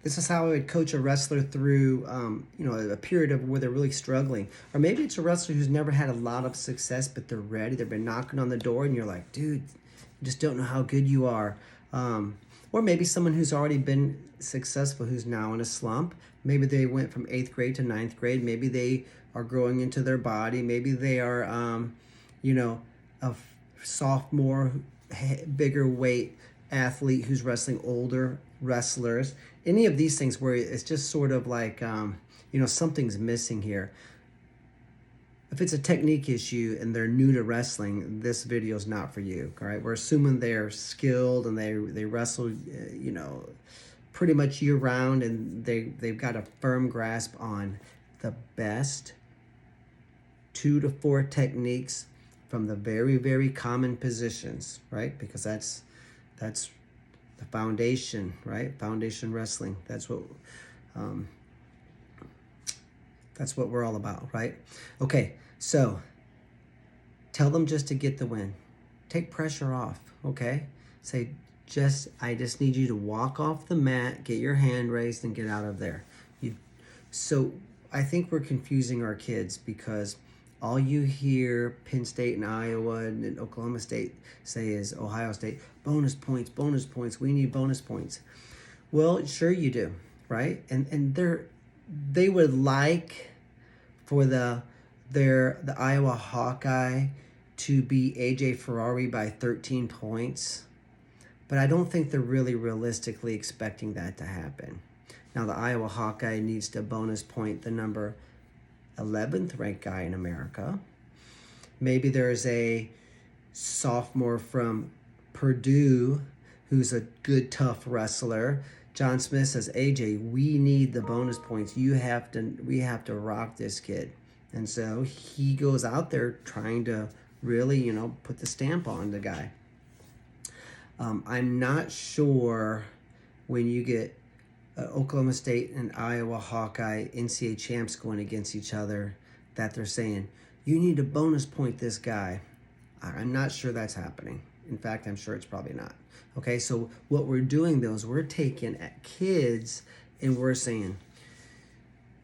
This is how I would coach a wrestler through, a period of where they're really struggling. Or maybe it's a wrestler who's never had a lot of success, but they're ready. They've been knocking on the door, and you're like, dude, you just don't know how good you are. Or maybe someone who's already been successful who's now in a slump. Maybe they went from 8th grade to 9th grade. Maybe they are growing into their body. Maybe they are, a sophomore, bigger weight athlete who's wrestling older wrestlers. Any of these things where it's just sort of like, something's missing here. If it's a technique issue and they're new to wrestling, this video is not for you. All right, we're assuming they're skilled and they wrestle, pretty much year round, and they've got a firm grasp on the best 2 to 4 techniques from the very, very common positions, right? Because that's the foundation, right? Foundation wrestling. That's what we're all about, right? Okay, so tell them just to get the win. Take pressure off, okay? Say, I just need you to walk off the mat, get your hand raised, and get out of there. So I think we're confusing our kids because all you hear Penn State and Iowa and Oklahoma State say is Ohio State, bonus points, we need bonus points. Well, sure you do, right? And they would like for the Iowa Hawkeye to beat AJ Ferrari by 13 points, but I don't think they're really realistically expecting that to happen. Now, the Iowa Hawkeye needs to bonus point the number 11th ranked guy in America. Maybe there's a sophomore from Purdue who's a good, tough wrestler. John Smith says, AJ, we need the bonus points. We have to rock this kid. And so he goes out there trying to really, put the stamp on the guy. I'm not sure when you get Oklahoma State and Iowa Hawkeye NCAA champs going against each other that they're saying, you need to bonus point this guy. I'm not sure that's happening. In fact, I'm sure it's probably not. Okay, so what we're doing though is we're taking at kids and we're saying,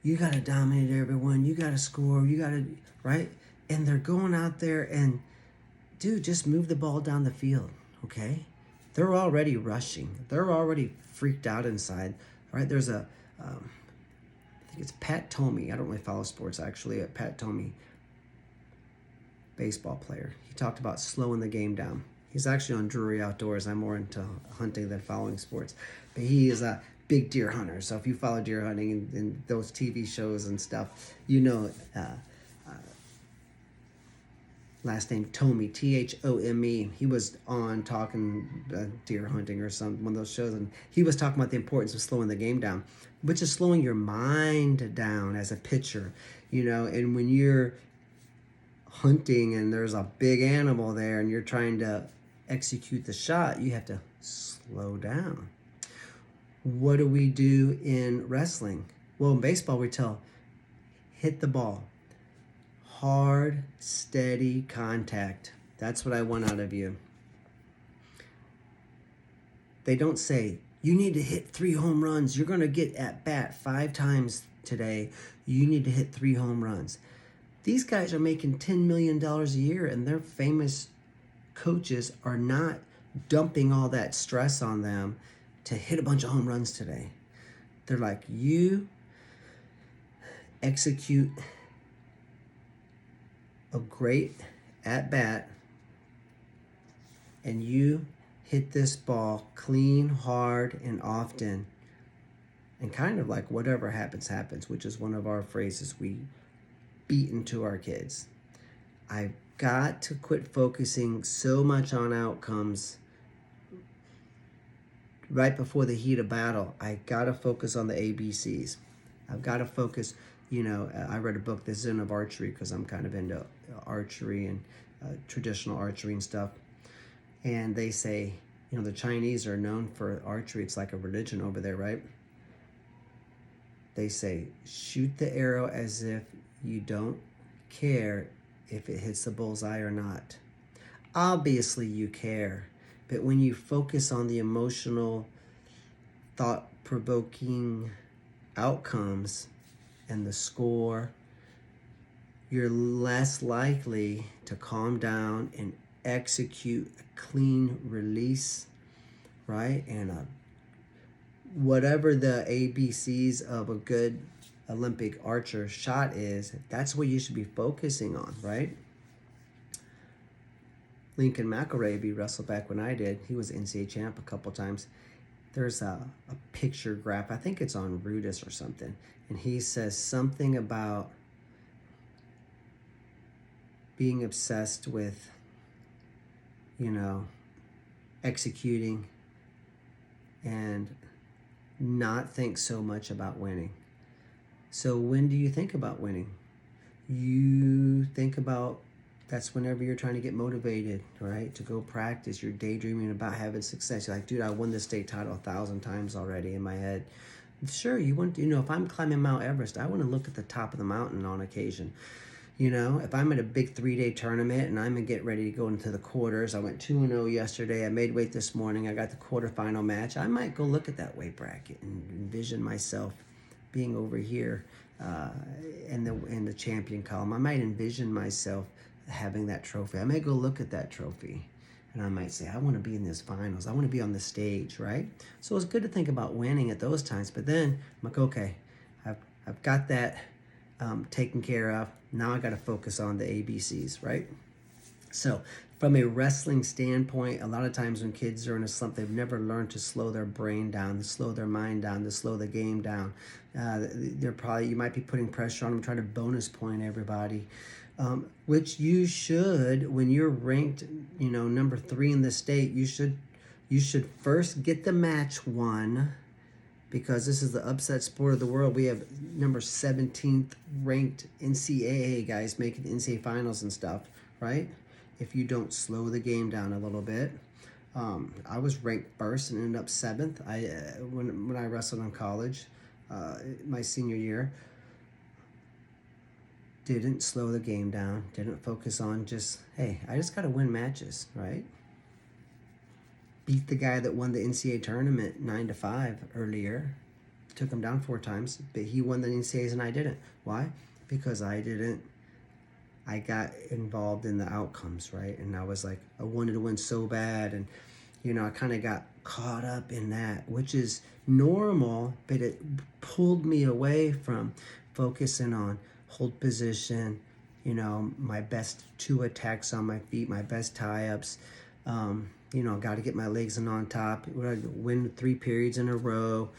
you got to dominate everyone. You got to score. You got to, right? And they're going out there and, dude, just move the ball down the field, okay? They're already rushing. They're already freaked out inside, right? There's I think it's Pat Tomey. I don't really follow sports, actually. Pat Tomey, baseball player. He talked about slowing the game down. He's actually on Drury Outdoors. I'm more into hunting than following sports. But he is a big deer hunter. So if you follow deer hunting and those TV shows and stuff, last name Tomey, Thome. He was on talking deer hunting or one of those shows, and he was talking about the importance of slowing the game down, which is slowing your mind down as a pitcher, and when you're hunting and there's a big animal there and you're trying to execute the shot, you have to slow down. What do we do in wrestling? Well, in baseball, we hit the ball. Hard, steady contact. That's what I want out of you. They don't say, you need to hit 3 home runs. You're going to get at bat 5 times today. You need to hit 3 home runs. These guys are making $10 million a year, and their famous coaches are not dumping all that stress on them to hit a bunch of home runs today. They're like, you execute a great at-bat, and you hit this ball clean, hard, and often, and kind of like whatever happens, happens, which is one of our phrases we beat into our kids. I've got to quit focusing so much on outcomes right before the heat of battle. I got to focus on the ABCs. I've got to focus, I read a book, The Zen of Archery, because I'm kind of into archery and traditional archery and stuff. And they say, the Chinese are known for archery. It's like a religion over there, right? They say, shoot the arrow as if you don't care if it hits the bullseye or not. Obviously you care, but when you focus on the emotional thought-provoking outcomes and the score, you're less likely to calm down and execute a clean release, right? And whatever the ABCs of a good Olympic archer shot is, that's what you should be focusing on, right? Lincoln McElroy, if he wrestled back when I did, he was NCAA champ a couple times. There's a picture graph, I think it's on Rudis or something, and he says something about being obsessed with, executing and not think so much about winning. So when do you think about winning? You think about, that's whenever you're trying to get motivated, right? To go practice. You're daydreaming about having success. You're like, dude, I won the state title 1,000 times already in my head. Sure, you want to, if I'm climbing Mount Everest, I want to look at the top of the mountain on occasion. If I'm at a big 3-day tournament and I'm going to get ready to go into the quarters, I went 2-0 yesterday, I made weight this morning, I got the quarterfinal match, I might go look at that weight bracket and envision myself being over here in the champion column. I might envision myself having that trophy. I may go look at that trophy and I might say, I want to be in this finals. I want to be on the stage, right? So it's good to think about winning at those times. But then I'm like, okay, I've got that taken care of. Now I got to focus on the ABCs, right? So from a wrestling standpoint, a lot of times when kids are in a slump, they've never learned to slow their brain down, to slow their mind down, to slow the game down. You might be putting pressure on them, trying to bonus point everybody, which you should, when you're ranked, number 3 in the state, you should first get the match won, because this is the upset sport of the world. We have number 17th ranked NCAA guys making the NCAA finals and stuff, right? If you don't slow the game down a little bit. I was ranked first and ended up 7th. When I wrestled in college, my senior year, didn't slow the game down, didn't focus on just, hey, I just got to win matches, right? Beat the guy that won the NCAA tournament 9-5 earlier. Took him down 4 times, but he won the NCAAs and I didn't. Why? Because I got involved in the outcomes, right? And I was like, I wanted to win so bad. And, I kind of got caught up in that, which is normal, but it pulled me away from focusing on hold position, my best 2 attacks on my feet, my best tie-ups, got to get my legs in on top, win 3 periods in a row,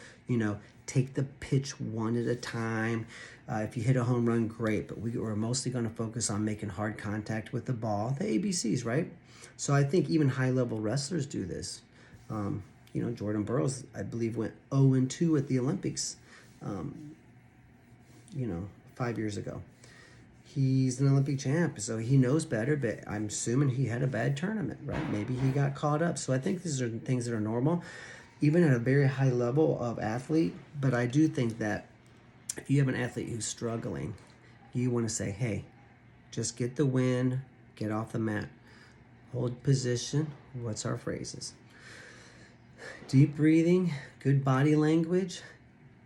take the pitch one at a time. If you hit a home run, great, but we were mostly going to focus on making hard contact with the ball, the ABCs, right? So I think even high-level wrestlers do this. Jordan Burroughs, I believe, went 0-2 at the Olympics, 5 years ago. He's an Olympic champ, so he knows better, but I'm assuming he had a bad tournament, right? Maybe he got caught up. So I think these are things that are normal, even at a very high level of athlete. But I do think that if you have an athlete who's struggling, you want to say, hey, just get the win, get off the mat, hold position. What's our phrases? Deep breathing, good body language.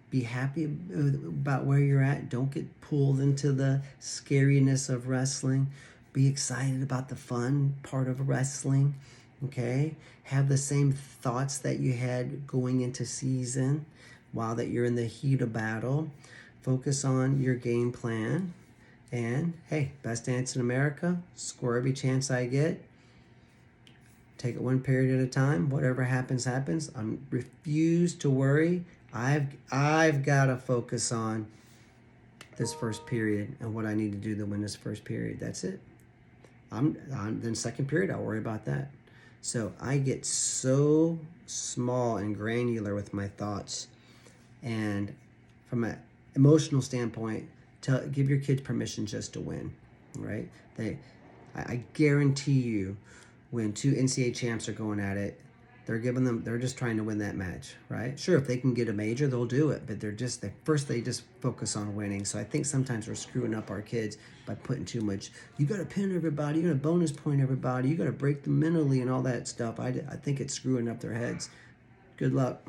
Be happy about where you're at. Don't get pulled into the scariness of wrestling. Be excited about the fun part of wrestling, okay? Have the same thoughts that you had going into season while that you're in the heat of battle. Focus on your game plan. And, hey, best dance in America. Score every chance I get. Take it 1 period at a time. Whatever happens, happens. I refuse to worry. I've got to focus on this first period and what I need to do to win this first period. That's it. Then second period, I'll worry about that. So I get so small and granular with my thoughts. And from an emotional standpoint, give your kids permission just to win, right? I guarantee you, when 2 NCAA champs are going at it, they're just trying to win that match, right? Sure, if they can get a major, they'll do it, but they just focus on winning. So I think sometimes we're screwing up our kids by putting too much, you got to pin everybody, you got to bonus point everybody, you got to break them mentally and all that stuff. I think it's screwing up their heads. Good luck.